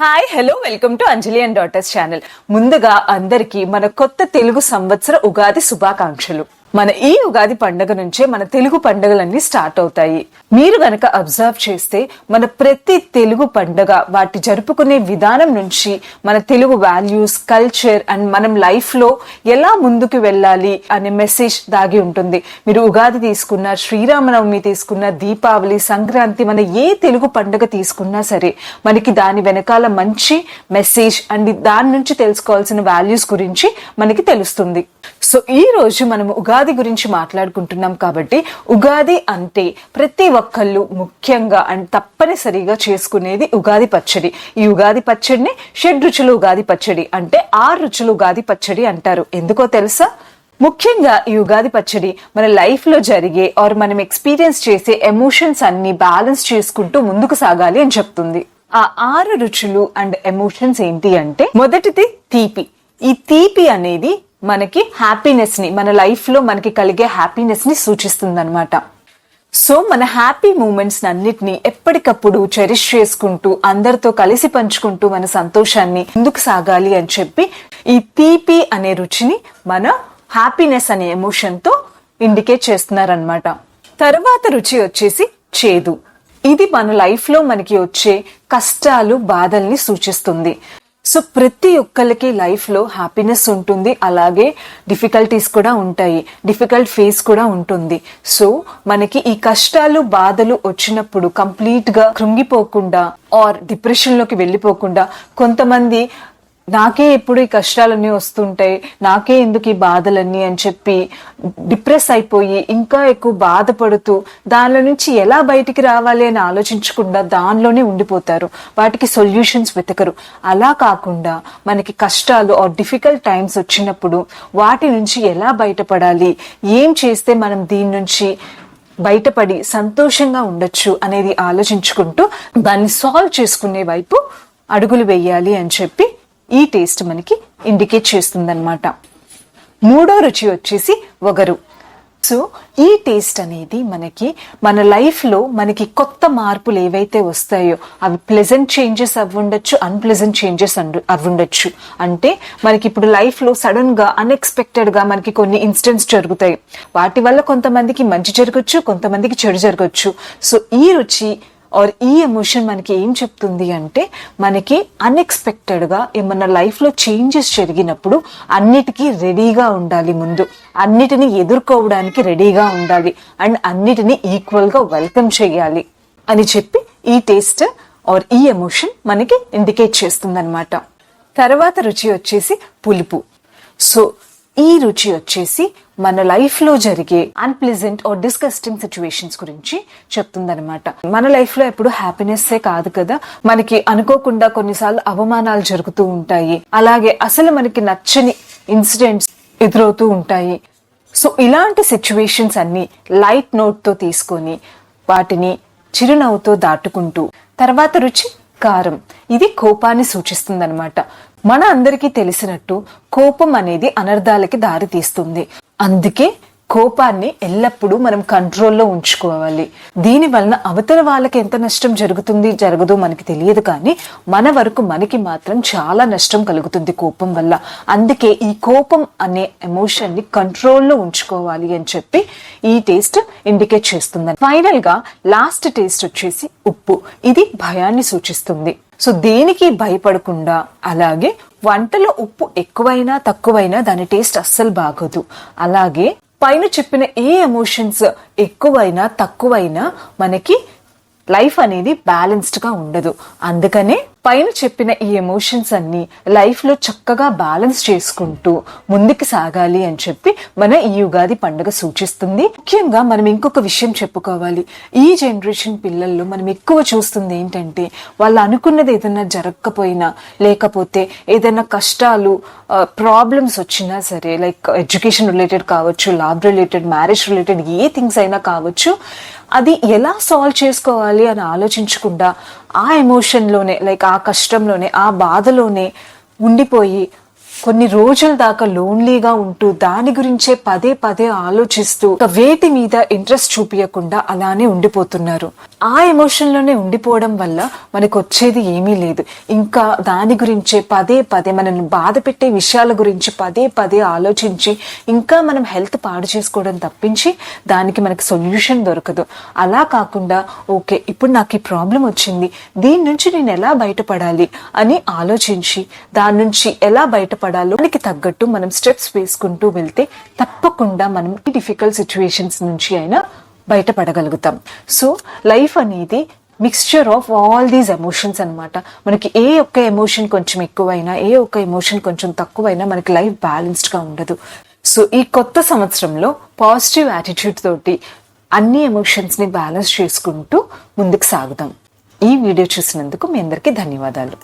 Hi hello welcome to Anjali and daughters channel. ముందుగా అందరికీ మన కొత్త తెలుగు సంవత్సర ఉగాది శుభాకాంక్షలు. మన ఈ ఉగాది పండుగ నుంచే మన తెలుగు పండుగలన్నీ స్టార్ట్ అవుతాయి. మీరు గనక అబ్జర్వ్ చేస్తే మన ప్రతి తెలుగు పండుగ వాటి జరుపుకునే విధానం నుంచి మన తెలుగు వాల్యూస్, కల్చర్ అండ్ మనం లైఫ్ లో ఎలా ముందుకు వెళ్ళాలి అనే మెసేజ్ దాగి ఉంటుంది. మీరు ఉగాది తీసుకున్న, శ్రీరామనవమి తీసుకున్న, దీపావళి, సంక్రాంతి, మన ఏ తెలుగు పండుగ తీసుకున్నా సరే మనకి దాని వెనకాల మంచి మెసేజ్ అండ్ దాని నుంచి తెలుసుకోవాల్సిన వాల్యూస్ గురించి మనకి తెలుస్తుంది. సో ఈ రోజు మనము ఉగాది గురించి మాట్లాడుకుంటున్నాం కాబట్టి ఉగాది అంటే ప్రతి ఒక్కళ్ళు ముఖ్యంగా అండ్ తప్పనిసరిగా చేసుకునేది ఉగాది పచ్చడి. ఈ ఉగాది పచ్చడిని షడ్రుచుల ఉగాది పచ్చడి అంటే 6 రుచుల ఉగాది పచ్చడి అంటారు. ఎందుకో తెలుసా? ముఖ్యంగా ఈ ఉగాది పచ్చడి మన లైఫ్ లో జరిగే ఆర్ మనం ఎక్స్పీరియన్స్ చేసే ఎమోషన్స్ అన్ని బ్యాలెన్స్ చేసుకుంటూ ముందుకు సాగాలి అని చెప్తుంది. ఆ 6 రుచులు అండ్ ఎమోషన్స్ ఏంటి అంటే, మొదటిది తీపి. ఈ తీపి అనేది మనకి హ్యాపీనెస్ ని, మన లైఫ్ లో మనకి కలిగే హ్యాపీనెస్ ని సూచిస్తుంది అనమాట. సో మన హ్యాపీ మూమెంట్స్ అన్నిటిని ఎప్పటికప్పుడు చెరిష్ చేసుకుంటూ అందరితో కలిసి పంచుకుంటూ మన సంతోషాన్ని ముందుకు సాగాలి అని చెప్పి ఈ తీపి అనే రుచిని మన హ్యాపీనెస్ అనే ఎమోషన్ తో ఇండికేట్ చేస్తున్నారనమాట. తర్వాత రుచి వచ్చేసి చేదు. ఇది మన లైఫ్ లో మనకి వచ్చే కష్టాలు, బాధల్ని సూచిస్తుంది. సో ప్రతి ఒక్కరికి లైఫ్ లో హ్యాపీనెస్ ఉంటుంది, అలాగే డిఫికల్టీస్ కూడా ఉంటాయి, డిఫికల్ట్ ఫేస్ కూడా ఉంటుంది. సో మనకి ఈ కష్టాలు, బాధలు వచ్చినప్పుడు కంప్లీట్ గా కృంగిపోకుండా ఆర్ డిప్రెషన్ లోకి వెళ్ళిపోకుండా, కొంతమంది నాకే ఎప్పుడు ఈ కష్టాలన్నీ వస్తుంటాయి, నాకే ఎందుకు ఈ బాధలన్నీ అని చెప్పి డిప్రెస్ అయిపోయి ఇంకా ఎక్కువ బాధపడుతూ దానిలో నుంచి ఎలా బయటికి రావాలి అని ఆలోచించకుండా దానిలోనే ఉండిపోతారు, వాటికి సొల్యూషన్స్ వెతకరు. అలా కాకుండా మనకి కష్టాలు ఆర్ డిఫికల్ట్ టైమ్స్ వచ్చినప్పుడు వాటి నుంచి ఎలా బయటపడాలి, ఏం చేస్తే మనం దీని నుంచి బయటపడి సంతోషంగా ఉండొచ్చు అనేది ఆలోచించుకుంటూ దాన్ని సాల్వ్ చేసుకునే వైపు అడుగులు వేయాలి అని చెప్పి ఈ టేస్ట్ మనకి ఇండికేట్ చేస్తుందన్నమాట. మూడో రుచి వచ్చేసి వగరు. సో ఈ టేస్ట్ అనేది మనకి మన లైఫ్ లో మనకి కొత్త మార్పులు ఏవైతే వస్తాయో అవి ప్లెజెంట్ చేంజెస్ అవ్వుండొచ్చు, అన్ప్లెజెంట్ చేంజెస్ అవ్వుండొచ్చు. అంటే మనకి ఇప్పుడు లైఫ్ లో సడన్ గా అన్ఎక్స్పెక్టెడ్ గా మనకి కొన్ని ఇన్సిడెంట్స్ జరుగుతాయి. వాటి వల్ల కొంతమందికి మంచి జరగచ్చు, కొంతమందికి చెడు జరగచ్చు. సో ఈ రుచి ఆర్ ఈ ఎమోషన్ మనకి ఏం చెప్తుంది అంటే, మనకి అన్ఎక్స్పెక్టెడ్ గా ఏమన్నా లైఫ్ లో చేంజెస్ జరిగినప్పుడు అన్నిటికీ రెడీగా ఉండాలి, ముందు అన్నిటిని ఎదుర్కోవడానికి రెడీగా ఉండాలి అండ్ అన్నిటిని ఈక్వల్ గా వెల్కమ్ చేయాలి అని చెప్పి ఈ టేస్ట్ ఆర్ ఈ ఎమోషన్ మనకి ఇండికేట్ చేస్తుంది అనమాట. తర్వాత రుచి వచ్చేసి పులుపు. సో ఈ రుచి వచ్చేసి మన లైఫ్ లో జరిగే అన్ప్లెజెంట్ ఆర్ డిస్గస్టింగ్ సిచ్యువేషన్స్ గురించి చెప్తుందనమాట. మన లైఫ్ లో ఎప్పుడు హ్యాపీనెస్ కాదు కదా, మనకి అనుకోకుండా కొన్నిసార్లు అవమానాలు జరుగుతూ ఉంటాయి, అలాగే అసలు మనకి నచ్చని ఇన్సిడెంట్స్ ఎదురవుతూ ఉంటాయి. సో ఇలాంటి సిచ్యువేషన్స్ అన్ని లైట్ నోట్ తో తీసుకొని వాటిని చిరునవ్వుతో దాటుకుంటూ. తర్వాత రుచి కారం. ఇది కోపాన్ని సూచిస్తుంది అనమాట. మన అందరికీ తెలిసినట్టు కోపం అనేది అనర్థాలకి దారి తీస్తుంది. అందుకే కోపాన్ని ఎల్లప్పుడూ మనం కంట్రోల్లో ఉంచుకోవాలి. దీని వలన అవతల వాళ్ళకి ఎంత నష్టం జరగదో మనకి తెలియదు, కానీ మన వరకు మనకి మాత్రం చాలా నష్టం కలుగుతుంది కోపం వల్ల. అందుకే ఈ కోపం అనే ఎమోషన్ ని కంట్రోల్లో ఉంచుకోవాలి అని చెప్పి ఈ టేస్ట్ ఇండికేట్ చేస్తుంది. ఫైనల్ గా లాస్ట్ టేస్ట్ వచ్చేసి ఉప్పు. ఇది భయాన్ని సూచిస్తుంది. సో దేనికి భయపడకుండా, అలాగే వంటలో ఉప్పు ఎక్కువైనా తక్కువైనా దాని టేస్ట్ అస్సలు బాగోదు. అలాగే పైన చెప్పిన ఏ ఎమోషన్స్ ఎక్కువైనా తక్కువైనా మనకి లైఫ్ అనేది బ్యాలెన్స్డ్ గా ఉండదు. అందుకనే పైన చెప్పిన ఈ ఎమోషన్స్ అన్ని లైఫ్ లో చక్కగా బ్యాలెన్స్ చేసుకుంటూ ముందుకు సాగాలి అని చెప్పి మన ఈ ఉగాది పండుగ సూచిస్తుంది. ముఖ్యంగా మనం ఇంకొక విషయం చెప్పుకోవాలి. ఈ జనరేషన్ పిల్లల్లో మనం ఎక్కువ చూస్తుంది ఏంటంటే, వాళ్ళు అనుకున్నది ఏదైనా జరగకపోయినా, లేకపోతే ఏదైనా కష్టాలు, ప్రాబ్లమ్స్ వచ్చినా సరే, లైక్ ఎడ్యుకేషన్ రిలేటెడ్ కావచ్చు, లాబ్ రిలేటెడ్, మ్యారేజ్ రిలేటెడ్ ఏ థింగ్స్ అయినా కావచ్చు, అది ఎలా సాల్వ్ చేసుకోవాలి అని ఆలోచించకుండా ఆ ఎమోషన్ లోనే, లైక్ ఆ కష్టంలోనే, ఆ బాధలోనే ఉండిపోయి కొన్ని రోజుల దాకా లోన్లీగా ఉంటూ దాని గురించే పదే పదే ఆలోచిస్తూ వేటి మీద ఇంట్రెస్ట్ చూపించకుండా అలానే ఉండిపోతున్నారు. ఆ ఎమోషన్ లోనే ఉండిపోవడం వల్ల మనకు వచ్చేది ఏమీ లేదు. ఇంకా దాని గురించే పదే పదే మనల్ని బాధ పెట్టే విషయాల గురించి పదే పదే ఆలోచించి ఇంకా మనం హెల్త్ పాడు చేసుకోవడం తప్పించి దానికి మనకి సొల్యూషన్ దొరకదు. అలా కాకుండా ఓకే, ఇప్పుడు నాకు ఈ ప్రాబ్లం వచ్చింది, దీని నుంచి నేను ఎలా బయటపడాలి అని ఆలోచించి దాని నుంచి ఎలా బయటపడాలో దానికి తగ్గట్టు మనం స్టెప్స్ వేసుకుంటూ వెళ్తే తప్పకుండా మనం ఈ డిఫికల్ట్ సిచ్యువేషన్స్ నుంచి అయినా బయటపడగలుగుతాం. సో లైఫ్ అనేది mixture of all these emotions అన్నమాట. మనకి ఏ ఒక్క ఎమోషన్ కొంచెం ఎక్కువైనా ఏ ఒక్క ఎమోషన్ కొంచెం తక్కువైనా మనకి లైఫ్ బ్యాలెన్స్డ్ గా ఉండదు. సో ఈ కొత్త సంవత్సరంలో పాజిటివ్ యాటిట్యూడ్ తోటి అన్ని ఎమోషన్స్ ని బ్యాలెన్స్ చేసుకుంటూ ముందుకు సాగుదాం. ఈ వీడియో చూసినందుకు మీ అందరికీ ధన్యవాదాలు.